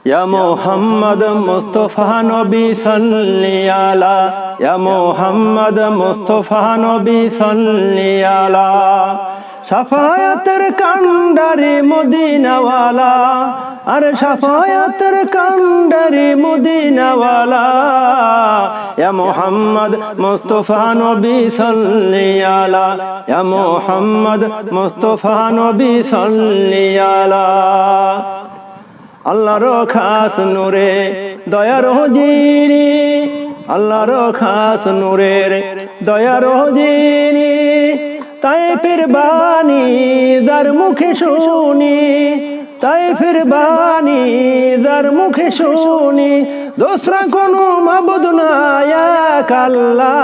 ইয়া মুহাম্মদ মুস্তাফা নবী সাল্লি আলা, ইয়া মুহাম্মদ মুস্তাফা নবী সাল্লি আলা। শাফায়াতের কান্ডারি মদিনাওয়ালা, আর শাফায়াতের কান্ডারি মদিনাওয়ালা। ইয়া মুহাম্মদ মুস্তাফা নবী সাল্লি আলা, ইয়া মুহাম্মদ মুস্তাফা নবী সাল্লি আলা। আল্লাহর খাস নূরে দয়ার জিনি, আল্লাহর খাস নূরের দয়ার জিনি। তায়েফের বাণী যার মুখে শুনি, তায়েফের বাণী যার মুখে শুনি। দোসরা কোনো মাবুদ নাই এক আল্লাহ,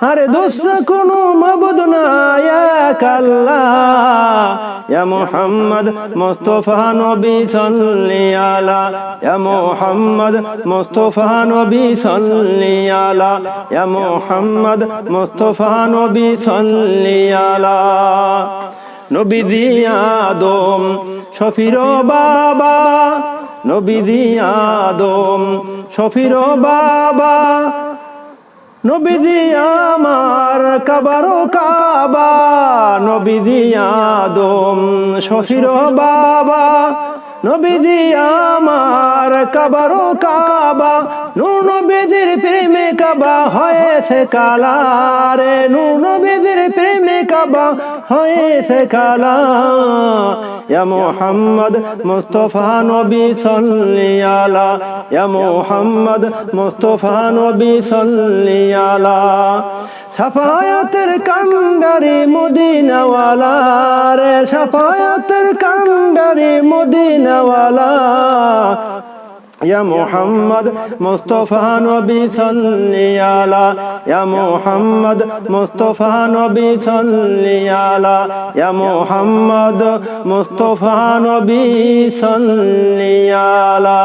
আরে দোসরা কোনো মাবুদ নাই এক আল্লাহ। ইয়া মুহাম্মদ মুস্তাফা নবী সাল্লি আলা, ইয়া মুহাম্মদ মুস্তাফা নবী সাল্লি আলা, ইয়া মুহাম্মদ মুস্তাফা নবী সাল্লি আলা। নবীজি আদম শফির বাবা, নবীজি আদম শফির বাবা। নবীজি আমার কাবারো কাবা, নবীজি আদম শফির বাবা। নবীজি আমার কাবারো কাবা, নূর নবীজির প্রেমে কাবা হয়েছে কালা রে, নূর নবীজির প্রেমে কাবা হয়েছে কালা। ইয়া মুহাম্মদ মুস্তাফা নবী সাল্লি আলা, ইয়া মুহাম্মদ মুস্তাফা নবী সাল্লি আলা। শাফায়াতের কান্ডারি মদিনাওয়ালা রে, শাফায়াতের কান্ডারি মদিনাওয়ালা। ইয়া মুহাম্মদ মুস্তাফা নবী সাল্লি আলা, ইয়া মুহাম্মদ মুস্তাফা নবী সাল্লি আলা, ইয়া মুহাম্মদ মুস্তাফা নবী সাল্লি আলা।